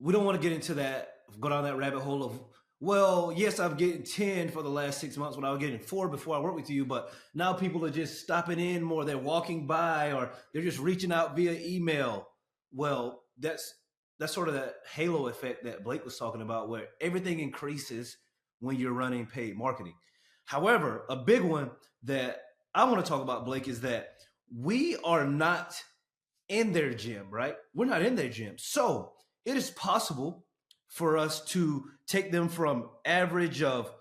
we don't want to get into that, go down that rabbit hole of, well, yes, I'm getting 10 for the last 6 months when I was getting 4 before I worked with you, but now people are just stopping in more. They're walking by or they're just reaching out via email. Well, that's sort of that halo effect that Blake was talking about, where everything increases when you're running paid marketing. However, a big one that I want to talk about, Blake, is that we are not in their gym, right? We're not in their gym. So it is possible for us to take them from average of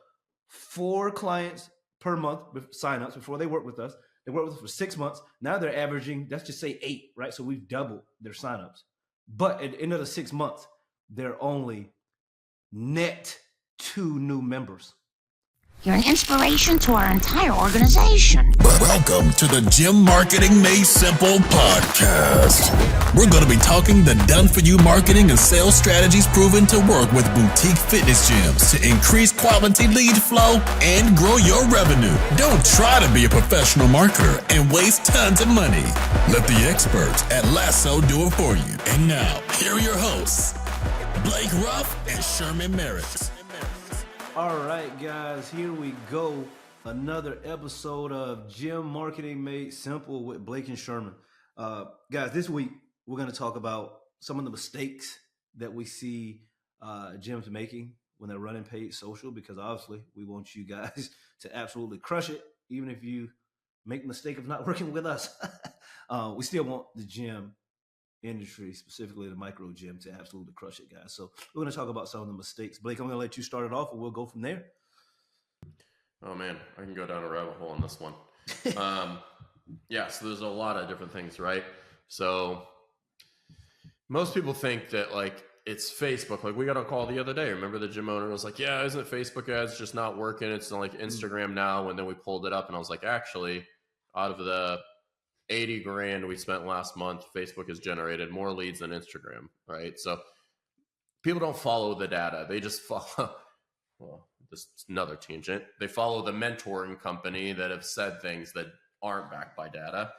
4 clients per month signups before they work with us. They work with us for 6 months. Now they're averaging, let's just say 8, right? So we've doubled their signups. But at the end of the 6 months, they're only net 2 new members. You're an inspiration to our entire organization. Welcome to the Gym Marketing Made Simple podcast. We're going to be talking the done-for-you marketing and sales strategies proven to work with boutique fitness gyms to increase quality lead flow and grow your revenue. Don't try to be a professional marketer and waste tons of money. Let the experts at Lasso do it for you. And now, here are your hosts, Blake Ruff and Sherman Merritt. All right, guys, here we go. Another episode of Gym Marketing Made Simple with Blake and Sherman. Guys, this week we're going to talk about some of the mistakes that we see gyms making when they're running paid social, because obviously we want you guys to absolutely crush it, even if you make the mistake of not working with us. We still want the gym industry, specifically the micro gym, to absolutely crush it, guys. So we're going to talk about some of the mistakes. Blake, I'm going to let you start it off and we'll go from there. Oh man, I can go down a rabbit hole on this one. So there's a lot of different things, right? So most people think that like it's Facebook. Like we got a call the other day. Remember the gym owner was like, yeah, isn't Facebook ads just not working? It's like Instagram now. And then we pulled it up and I was like, actually, out of the 80 grand we spent last month, Facebook has generated more leads than Instagram, right? So people don't follow the data. They just follow, well, this is another tangent. They follow the mentoring company that have said things that aren't backed by data.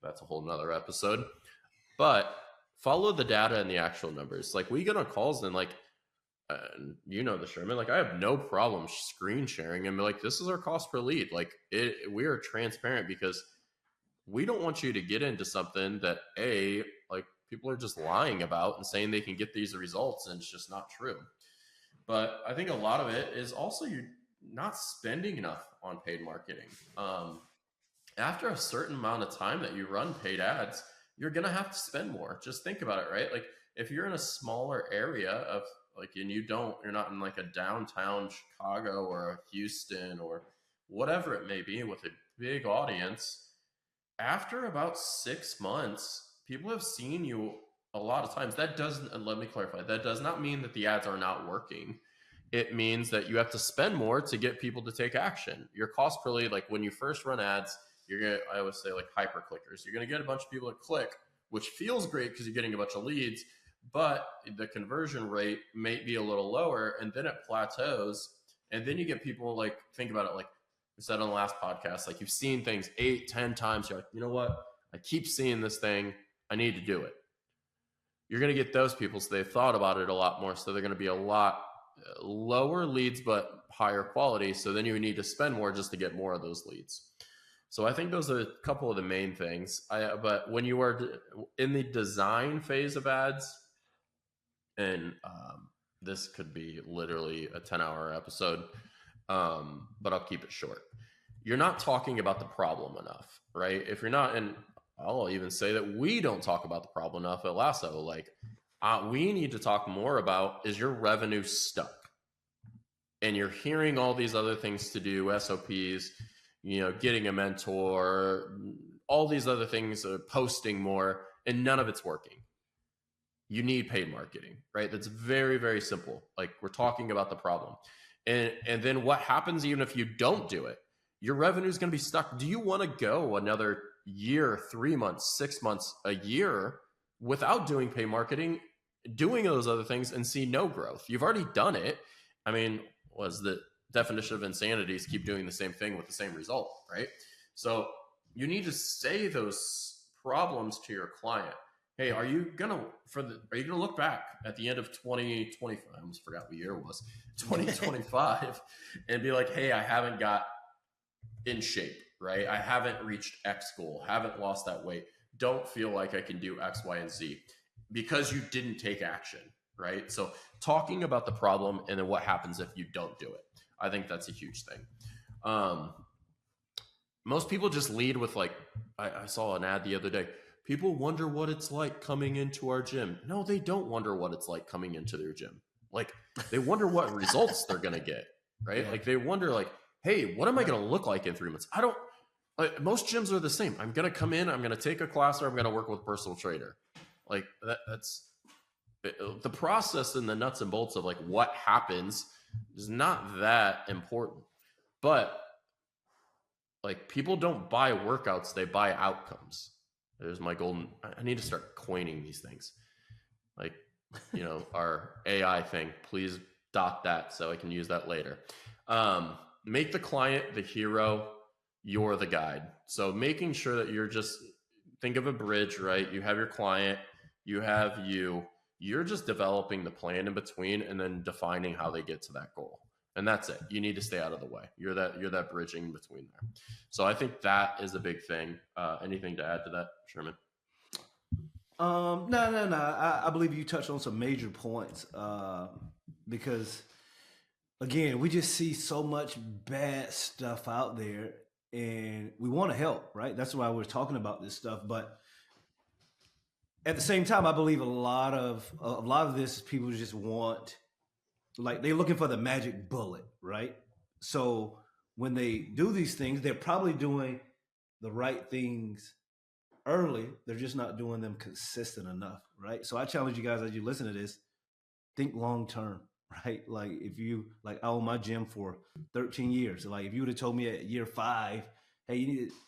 That's a whole nother episode. But follow the data and the actual numbers. Like we get on calls and like, you know, the Sherman, like I have no problem screen sharing and be like, this is our cost per lead. Like we are transparent because we don't want you to get into something that like people are just lying about and saying they can get these results and it's just not true. But I think a lot of it is also you're not spending enough on paid marketing. After a certain amount of time that you run paid ads, you're going to have to spend more. Just think about it, right? Like if you're in a smaller area of like, and you're not in like a downtown Chicago or a Houston or whatever it may be with a big audience, after about 6 months, people have seen you a lot of times. That doesn't, and let me clarify, that does not mean that the ads are not working. It means that you have to spend more to get people to take action. Your cost per lead, like when you first run ads, I always say like hyper clickers. You're going to get a bunch of people to click, which feels great because you're getting a bunch of leads, but the conversion rate may be a little lower and then it plateaus. And then you get people like, think about it, like we said on the last podcast, like you've seen things 8-10 times. You're like, you know what? I keep seeing this thing. I need to do it. You're going to get those people. So they've thought about it a lot more. So they're going to be a lot lower leads, but higher quality. So then you need to spend more just to get more of those leads. So I think those are a couple of the main things. But when you are in the design phase of ads, and this could be literally a 10-hour episode, but I'll keep it short. You're not talking about the problem enough, right? If you're not, and I'll even say that we don't talk about the problem enough at Lasso. Like we need to talk more about, is your revenue stuck? And you're hearing all these other things to do, SOPs, you know, getting a mentor, all these other things, posting more, and none of it's working. You need paid marketing, right? That's very, very simple. Like we're talking about the problem. And then what happens even if you don't do it? Your revenue is going to be stuck. Do you want to go another year, 3 months, 6 months, a year without doing paid marketing, doing those other things and see no growth? You've already done it. I mean, was the definition of insanity is keep doing the same thing with the same result, right? So you need to say those problems to your client. hey, are you gonna look back at the end of 2025? I almost forgot what year it was, 2025, and be like, hey, I haven't got in shape, right? I haven't reached X goal, haven't lost that weight, don't feel like I can do X, Y, and Z because you didn't take action, right? So talking about the problem and then what happens if you don't do it, I think that's a huge thing. Most people just lead with like, I saw an ad the other day. People wonder what it's like coming into our gym. No, they don't wonder what it's like coming into their gym. Like they wonder what results they're going to get, right? Yeah. Like they wonder like, hey, what am I going to look like in 3 months? Like, most gyms are the same. I'm going to come in, I'm going to take a class, or I'm going to work with a personal trainer. Like that's the process and the nuts and bolts of like what happens is not that important. But like people don't buy workouts, they buy outcomes. There's my golden, I need to start coining these things. Like, you know, our AI thing, please dot that so I can use that later. Make the client the hero, you're the guide. So making sure that you're just, think of a bridge, right? You have your client, you have you're just developing the plan in between and then defining how they get to that goal. And that's it. You need to stay out of the way. You're that bridging between there. So I think that is a big thing. Anything to add to that, Sherman? No. I believe you touched on some major points because, again, we just see so much bad stuff out there, and we want to help, right? That's why we're talking about this stuff. But at the same time, I believe a lot of this people just want. Like they're looking for the magic bullet, right? So when they do these things, they're probably doing the right things early. They're just not doing them consistent enough, right? So I challenge you guys as you listen to this, think long term, right? Like if you, like I own my gym for 13 years. So like if you would have told me at year 5, hey,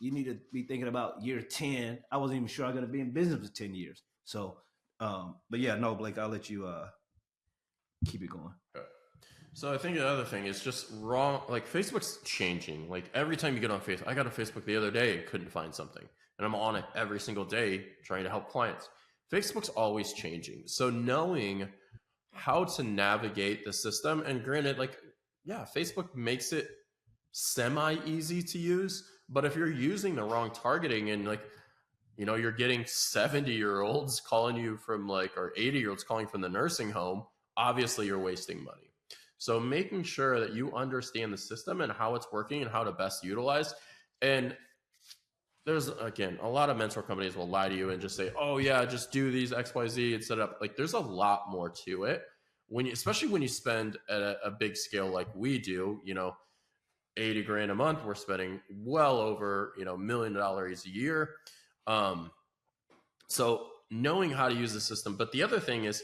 you need to be thinking about year 10, I wasn't even sure I'm going to be in business for 10 years. So, but yeah, no, Blake, I'll let you keep it going. So I think the other thing is just wrong. Like Facebook's changing. Like every time you get on Facebook, I got on Facebook the other day and couldn't find something, and I'm on it every single day trying to help clients. Facebook's always changing. So knowing how to navigate the system, and granted, like, yeah, Facebook makes it semi easy to use, but if you're using the wrong targeting and like, you know, you're getting 70-year-olds calling you from like, or 80-year-olds calling from the nursing home, obviously you're wasting money. So making sure that you understand the system and how it's working and how to best utilize. And there's, again, a lot of mentor companies will lie to you and just say, oh yeah, just do these XYZ and set up. Like there's a lot more to it especially when you spend at a big scale like we do, you know, 80 grand a month, we're spending well over, you know, $1 million a year. So knowing how to use the system. But the other thing is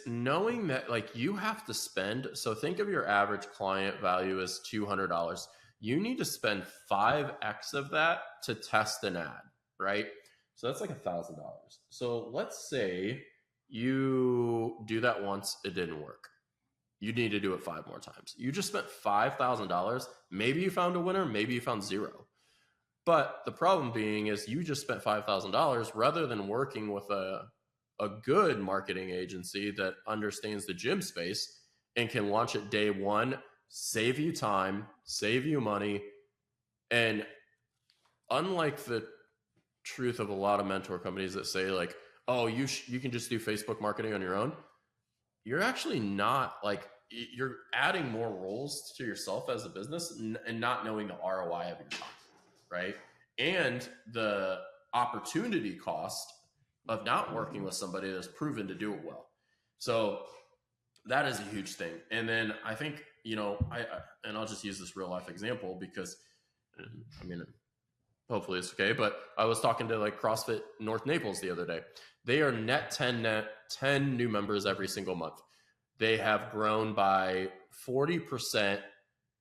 knowing that like you have to spend. So think of your average client value as $200. You need to spend 5x of that to test an ad, right? So that's like $1,000. So let's say you do that once, it didn't work. You need to do it 5 more times. You just spent $5,000. Maybe you found a winner, maybe you found 0. But the problem being is you just spent $5,000 rather than working with a good marketing agency that understands the gym space and can launch it day 1, save you time, save you money. And unlike the truth of a lot of mentor companies that say like, oh, you can just do Facebook marketing on your own, you're actually not. Like you're adding more roles to yourself as a business and not knowing the ROI of your time, right? And the opportunity cost of not working with somebody that's proven to do it well. So that is a huge thing. And then I think, you know, and I'll just use this real life example because I mean, hopefully it's okay, but I was talking to like CrossFit North Naples the other day. They are net 10 new members every single month. They have grown by 40%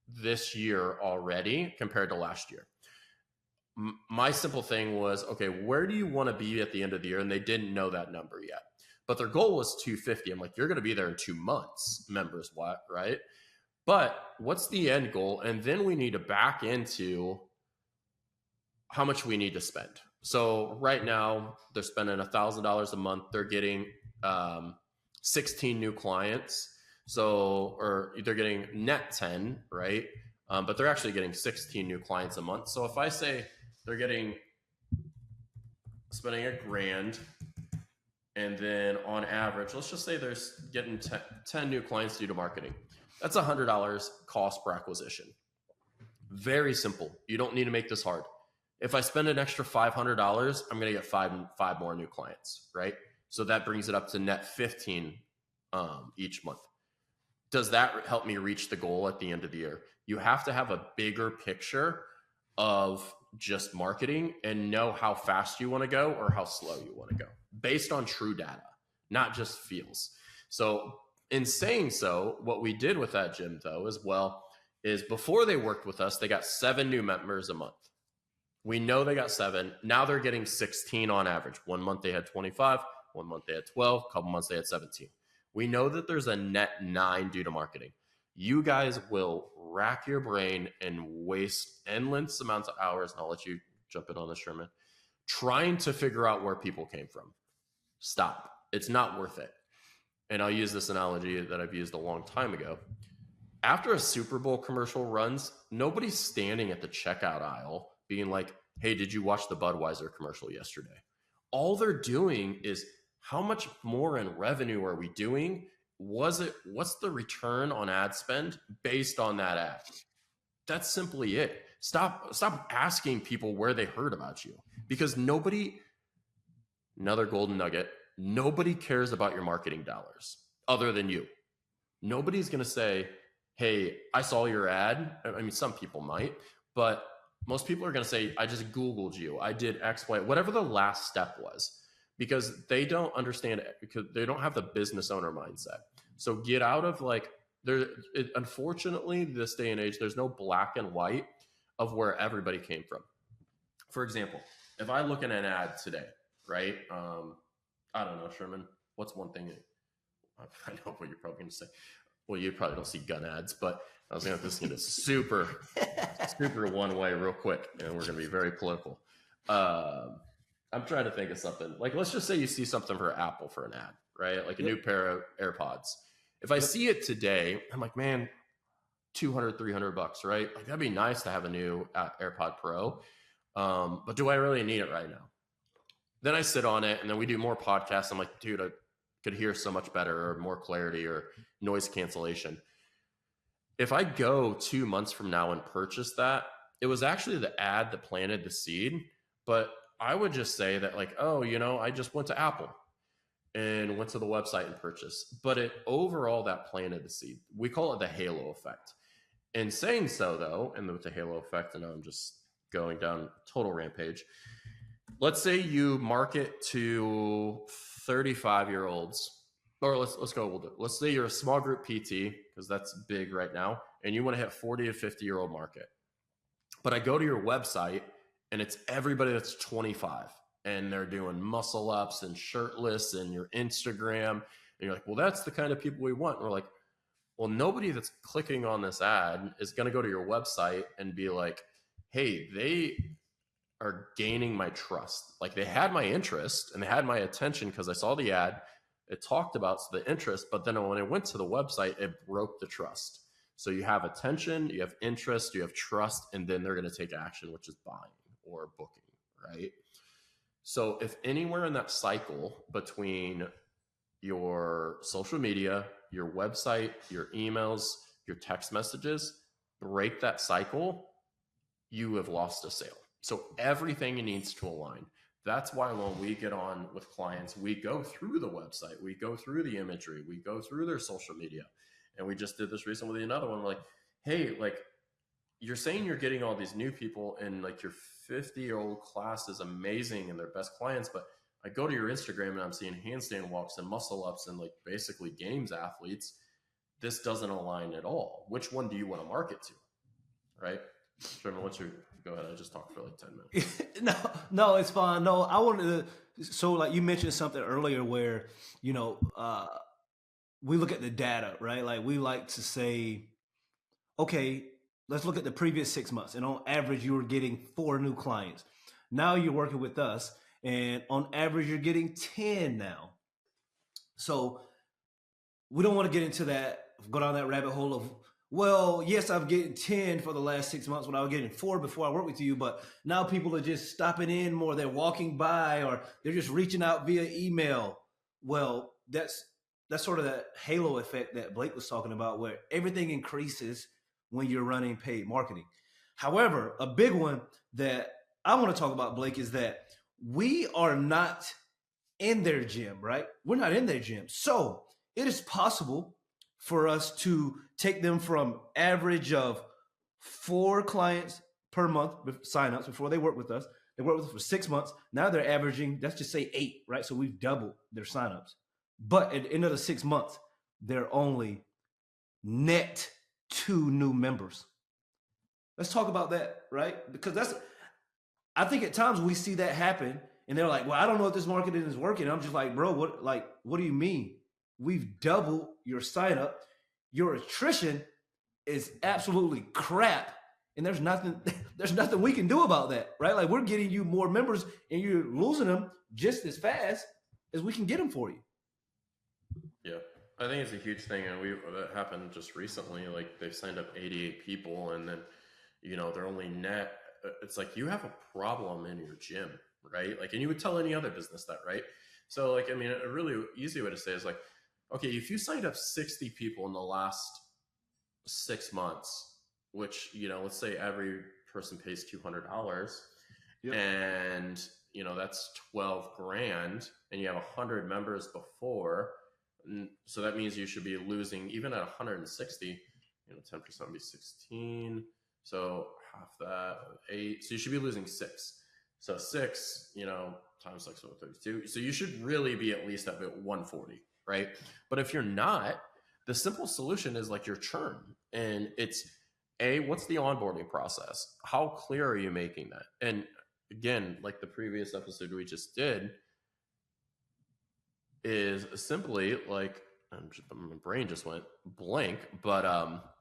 this year already compared to last year. My simple thing was, okay, where do you want to be at the end of the year? And they didn't know that number yet, but their goal was 250. I'm like, you're going to be there in 2 months, members, what, right? But what's the end goal? And then we need to back into how much we need to spend. So right now they're spending $1,000 a month. They're getting 16 new clients. So, or they're getting net 10, right? But they're actually getting 16 new clients a month. So if I say they're spending $1,000, and then on average, let's just say they're getting 10 new clients due to marketing. That's $100 cost per acquisition. Very simple. You don't need to make this hard. If I spend an extra $500, I'm going to get five more new clients, right? So that brings it up to net 15 each month. Does that help me reach the goal at the end of the year? You have to have a bigger picture of just marketing and know how fast you want to go or how slow you want to go based on true data, not just feels. So in saying so, what we did with that gym though as well is before they worked with us, they got 7 new members a month. We know they got 7. Now they're getting 16 on average. 1 month they had 25, 1 month they had 12, a couple months they had 17. We know that there's a net 9 due to marketing. You guys will rack your brain and waste endless amounts of hours, and I'll let you jump in on this, Sherman, trying to figure out where people came from. Stop. It's not worth it. And I'll use this analogy that I've used a long time ago. After a Super Bowl commercial runs, nobody's standing at the checkout aisle being like, hey, did you watch the Budweiser commercial yesterday? All they're doing is, how much more in revenue are we doing? What's the return on ad spend based on that ad? That's simply it. Stop asking people where they heard about you, because another golden nugget, nobody cares about your marketing dollars other than you. Nobody's going to say, hey, I saw your ad. I mean, some people might, but most people are going to say, I just Googled you. I did X, Y, whatever the last step was, because they don't understand it, because they don't have the business owner mindset. So get out of unfortunately, this day and age, there's no black and white of where everybody came from. For example, if I look at an ad today, right? I don't know, Sherman, what's one thing? I know what you're probably going to say. Well, you probably don't see gun ads, but I was going to have to get super one way real quick, and we're going to be very political. I'm trying to think of something. Like, let's just say you see something for Apple for an ad, right? Like a new pair of AirPods. If I see it today, I'm like, man, $200, $300, right? Like, that'd be nice to have a new AirPod Pro. But do I really need it right now? Then I sit on it, and then we do more podcasts. I'm like, dude, I could hear so much better, or more clarity, or noise cancellation. If I go 2 months from now and purchase that, it was actually the ad that planted the seed. But I would just say that, like, oh, I just went to Apple and went to the website and purchased. But overall, that planted the seed. We call it the halo effect. In saying so, though, and with the halo effect, and I'm just going down total rampage, let's say you market to 35-year-olds, or let's go older. Let's say you're a small group PT, because that's big right now, and you want to hit 40 to 50-year-old market. But I go to your website, and it's everybody that's 25, and they're doing muscle ups and shirtless, and your Instagram, and you're like, well, that's the kind of people we want. And we're like, well, nobody that's clicking on this ad is going to go to your website and be like, hey, they are gaining my trust. Like, they had my interest and they had my attention because I saw the ad. It talked about the interest, but then when I went to the website, it broke the trust. So you have attention, you have interest, you have trust, and then they're going to take action, which is buying or booking, right? So if anywhere in that cycle between your social media, your website, your emails, your text messages, break that cycle, you have lost a sale. So everything needs to align. That's why when we get on with clients, we go through the website, we go through the imagery, we go through their social media. And we just did this recently with another one. We're like, hey, like, you're saying you're getting all these new people, and like your 50-year-old class is amazing and they're best clients, but I go to your Instagram and I'm seeing handstand walks and muscle ups and like basically games athletes. This doesn't align at all. Which one do you want to market to? Right? Sherman, go ahead. I just talked for like 10 minutes. No, it's fine. No, I wanted to, so like you mentioned something earlier where, we look at the data, right? Like, we like to say, okay, let's look at the previous 6 months. And on average, you were getting 4 new clients. Now you're working with us, and on average, you're getting 10 now. So we don't want to get into that, go down that rabbit hole of, well, yes, I'm getting 10 for the last 6 months when I was getting 4 before I worked with you, but now people are just stopping in more. They're walking by, or they're just reaching out via email. Well, that's sort of that halo effect that Blake was talking about, where everything increases when you're running paid marketing. However, a big one that I want to talk about, Blake, is that we are not in their gym, right? We're not in their gym. So it is possible for us to take them from average of 4 clients per month signups before they work with us. They work with us for 6 months. Now they're averaging, let's just say 8, right? So we've doubled their signups. But at the end of the 6 months, they're only net 2 new members. Let's talk about that, right? Because I think at times we see that happen, and they're like, well, I don't know if this marketing is working. I'm just like, bro, what do you mean? We've doubled your sign up. Your attrition is absolutely crap. And there's nothing we can do about that, right? Like, we're getting you more members and you're losing them just as fast as we can get them for you. Yeah, I think it's a huge thing. And that happened just recently. Like, they've signed up 88 people, and then, they're only net. It's like, you have a problem in your gym, right? Like, and you would tell any other business that, right? So, like, I mean, a really easy way to say is like, okay, if you signed up 60 people in the last 6 months, which, let's say every person pays $200, yep. And, that's 12 grand, and you have 100 members before. So that means you should be losing, even at 160, 10% would be 16. So half that, 8. So you should be losing 6. So 6, times 6 over 32. So you should really be at least at 140, right? But if you're not, the simple solution is like your churn. And it's what's the onboarding process? How clear are you making that? And again, like the previous episode we just did, is simply like, my brain just went blank, but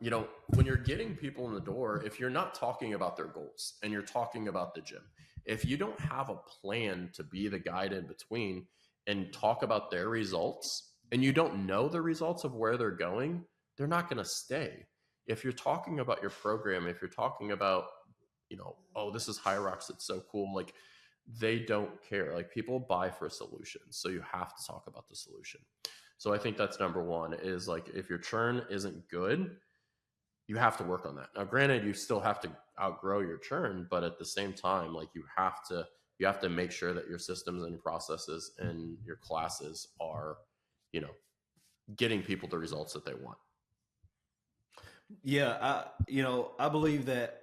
when you're getting people in the door, if you're not talking about their goals and you're talking about the gym, if you don't have a plan to be the guide in between and talk about their results, and you don't know the results of where they're going, they're not going to stay. If you're talking about your program, if you're talking about, oh, this is High Rocks, it's so cool, like, they don't care. Like, people buy for solutions. So you have to talk about the solution. So I think that's number one, is like, if your churn isn't good, you have to work on that. Now, granted, you still have to outgrow your churn, but at the same time, like, you have to make sure that your systems and processes and your classes are, getting people the results that they want. Yeah. I believe that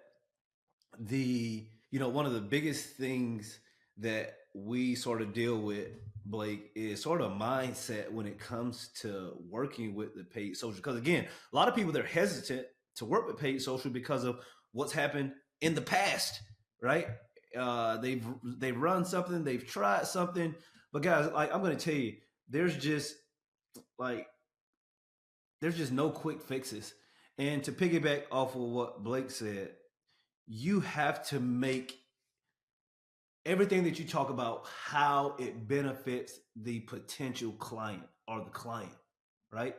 one of the biggest things that we sort of deal with, Blake, is sort of mindset when it comes to working with the paid social. Because again, a lot of people, they're hesitant to work with paid social because of what's happened in the past, right? They've run something, they've tried something, but guys, like, I'm going to tell you, there's just no quick fixes. And to piggyback off of what Blake said, you have to make everything that you talk about how it benefits the potential client or the client, right?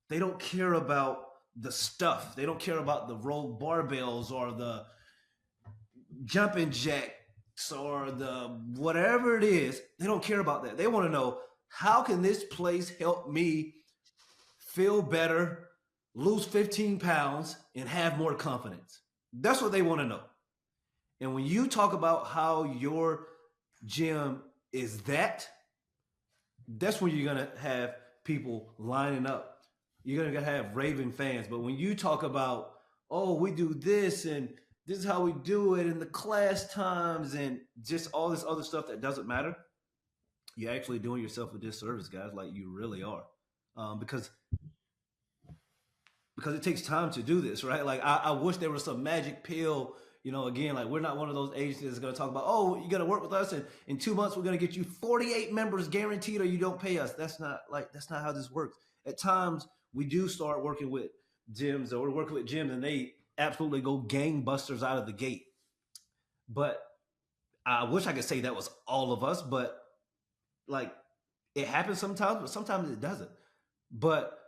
They don't care about the stuff. They don't care about the rolled barbells or the jumping jacks or the whatever it is. They don't care about that. They want to know, how can this place help me feel better, lose 15 pounds, and have more confidence? That's what they want to know. And when you talk about how your gym is that's when you're going to have people lining up. You're going to have raving fans. But when you talk about, oh, we do this and this is how we do it, and the class times and just all this other stuff that doesn't matter, you're actually doing yourself a disservice, guys. Like, you really are. Because it takes time to do this, right? Like, I wish there was some magic pill. Again, like, we're not one of those agencies that's going to talk about, oh, you got to work with us, and in 2 months we're going to get you 48 members guaranteed, or you don't pay us. That's not how this works. At times, we do start working with gyms, or we're working with gyms, and they absolutely go gangbusters out of the gate. But I wish I could say that was all of us, but like it happens sometimes, but sometimes it doesn't. But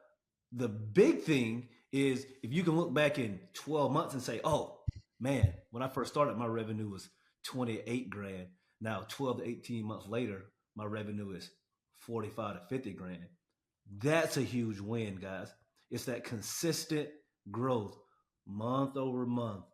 the big thing is if you can look back in 12 months and say, oh man, when I first started, my revenue was 28 grand. Now 12 to 18 months later, my revenue is 45 to 50 grand. That's a huge win, guys. It's that consistent growth month over month,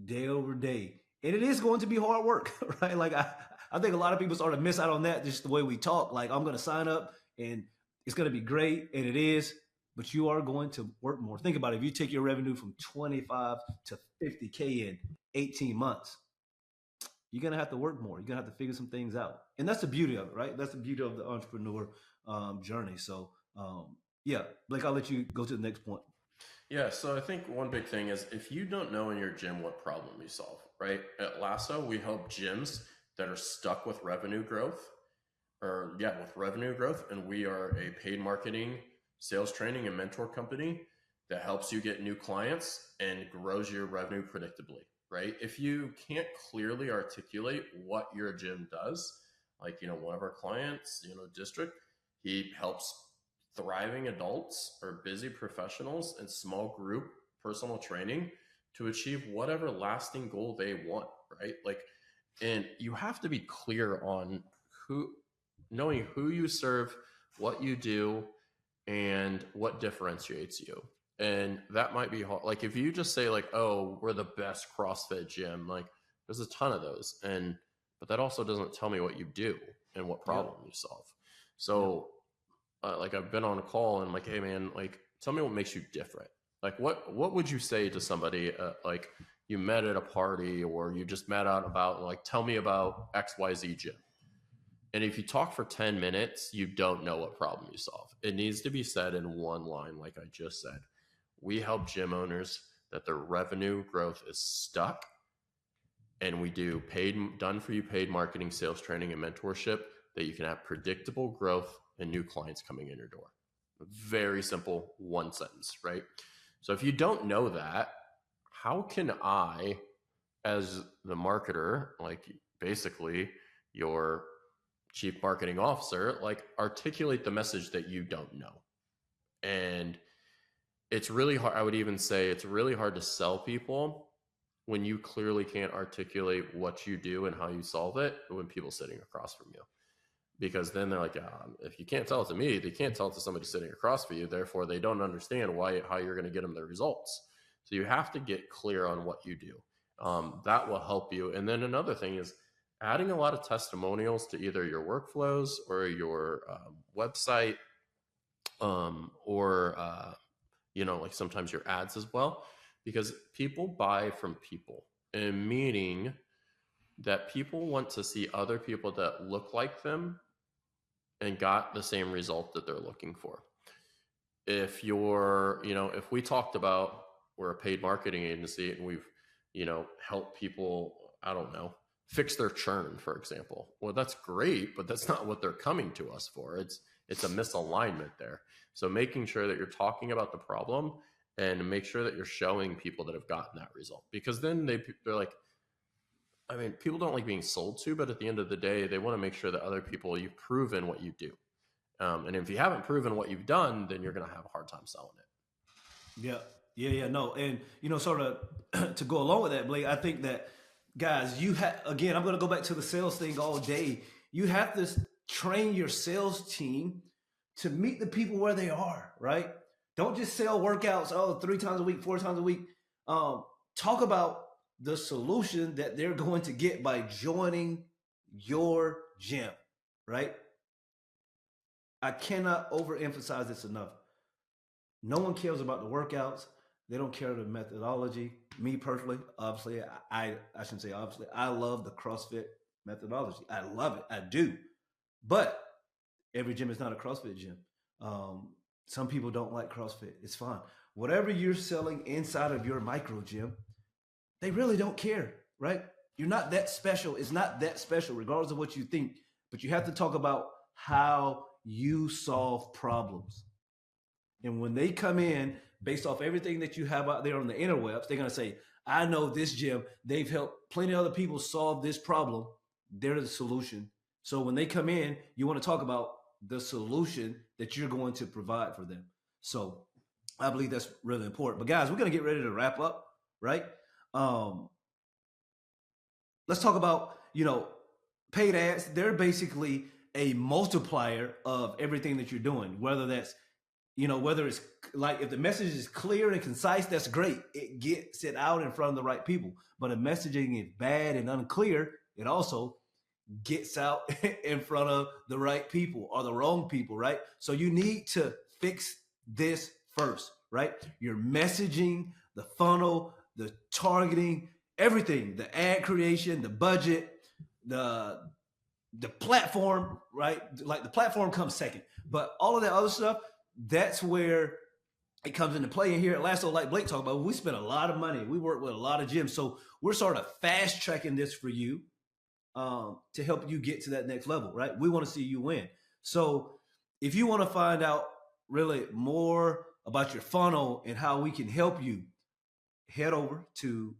day over day. And it is going to be hard work, right? Like I think a lot of people sort of miss out on that, just the way we talk. Like I'm going to sign up and it's going to be great. And it is, but you are going to work more. Think about it. If you take your revenue from 25 to 50K in 18 months, you're going to have to work more. You're going to have to figure some things out. And that's the beauty of it, right? That's the beauty of the entrepreneur journey. So yeah, Blake, I'll let you go to the next point. Yeah, so I think one big thing is if you don't know in your gym what problem you solve, right? At Lasso, we help gyms that are stuck with revenue growth, and we are a paid marketing, sales training, and mentor company that helps you get new clients and grows your revenue predictably, right? If you can't clearly articulate what your gym does, like, one of our clients, District, he helps thriving adults or busy professionals in small group personal training to achieve whatever lasting goal they want, right? Like, and you have to be clear on knowing who you serve, what you do, and what differentiates you. And that might be hard. Like if you just say like, oh, we're the best CrossFit gym, like there's a ton of those. But that also doesn't tell me what you do and what problem you solve. So like I've been on a call and I'm like, hey man, like tell me what makes you different. Like what would you say to somebody like you met at a party or you just met out about like, tell me about XYZ gym. And if you talk for 10 minutes, you don't know what problem you solve. It needs to be said in one line, like I just said. We help gym owners that their revenue growth is stuck. And we do done for you paid marketing, sales training, and mentorship that you can have predictable growth and new clients coming in your door. Very simple, one sentence, right? So if you don't know that, how can I, as the marketer, like basically your chief marketing officer, like articulate the message that you don't know? And it's really hard. I would even say it's really hard to sell people when you clearly can't articulate what you do and how you solve it when people sitting across from you. Because then they're like, if you can't tell it to me, they can't tell it to somebody sitting across from you. Therefore, they don't understand how you're going to get them the results. So you have to get clear on what you do. That will help you. And then another thing is adding a lot of testimonials to either your workflows or your website or like sometimes your ads as well, because people buy from people, and meaning that people want to see other people that look like them and got the same result that they're looking for. If if we talked about we're a paid marketing agency and we've, helped people, I don't know, fix their churn, for example. Well, that's great, but that's not what they're coming to us for. It's a misalignment there. So making sure that you're talking about the problem and make sure that you're showing people that have gotten that result, because then they're like, I mean, people don't like being sold to, but at the end of the day, they want to make sure that other people, you've proven what you do. And if you haven't proven what you've done, then you're going to have a hard time selling it. Yeah. No. And, sort of to go along with that, Blake, I think that guys, again, I'm going to go back to the sales thing all day. You have to train your sales team to meet the people where they are, right? Don't just sell workouts, 3 times a week, 4 times a week. Talk about the solution that they're going to get by joining your gym, right? I cannot overemphasize this enough. No one cares about the workouts. They don't care the methodology. Me personally, obviously, I shouldn't say obviously, I love the CrossFit methodology. I love it. I do. But every gym is not a CrossFit gym. Some people don't like CrossFit. It's fine. Whatever you're selling inside of your micro gym, they really don't care, right? You're not that special. It's not that special, regardless of what you think. But you have to talk about how you solve problems. And when they come in, based off everything that you have out there on the interwebs, they're going to say, I know this gym. They've helped plenty of other people solve this problem. they're the solution. So when they come in, you want to talk about the solution that you're going to provide for them. So I believe that's really important. But guys, we're going to get ready to wrap up, right? Let's talk about, paid ads. They're basically a multiplier of everything that you're doing, whether that's, whether it's like, if the message is clear and concise, that's great. It gets it out in front of the right people. But if messaging is bad and unclear, it also gets out in front of the right people or the wrong people, right? So you need to fix this first, right? Your messaging, the funnel, the targeting, everything, the ad creation, the budget, the platform, right? Like the platform comes second, but all of that other stuff, that's where it comes into play. And here at Lasso, like Blake talked about, we spend a lot of money. We work with a lot of gyms. So we're sort of fast tracking this for you to help you get to that next level, right? We want to see you win. So if you want to find out really more about your funnel and how we can help you, head over to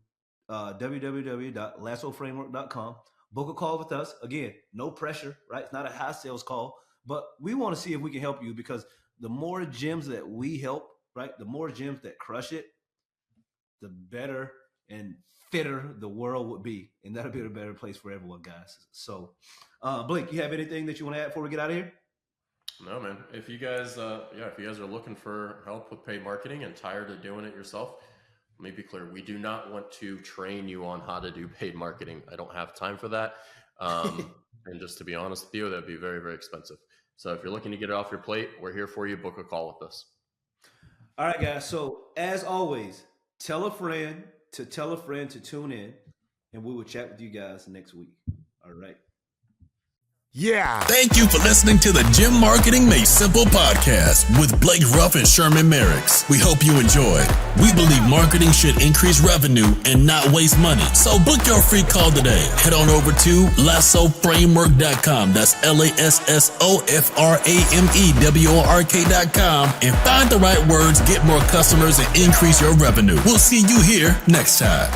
www.lassoframework.com. Book a call with us. Again, no pressure, right? It's not a high sales call, but we want to see if we can help you, because the more gyms that we help, right, the more gyms that crush it, the better and fitter the world would be. And that'll be a better place for everyone, guys. So, Blake, you have anything that you want to add before we get out of here? No, man. If you guys, if you guys are looking for help with paid marketing and tired of doing it yourself, let me be clear. We do not want to train you on how to do paid marketing. I don't have time for that. And just to be honest with you, that'd be very, very expensive. So if you're looking to get it off your plate, we're here for you. Book a call with us. All right, guys. So as always, tell a friend to tune in, and we will chat with you guys next week. All right. Yeah. Thank you for listening to the Gym Marketing Made Simple podcast with Blake Ruff and Sherman Merricks. We hope you enjoy. We believe marketing should increase revenue and not waste money. So book your free call today. Head on over to lassoframework.com. That's lassoframework.com and find the right words, get more customers, and increase your revenue. We'll see you here next time.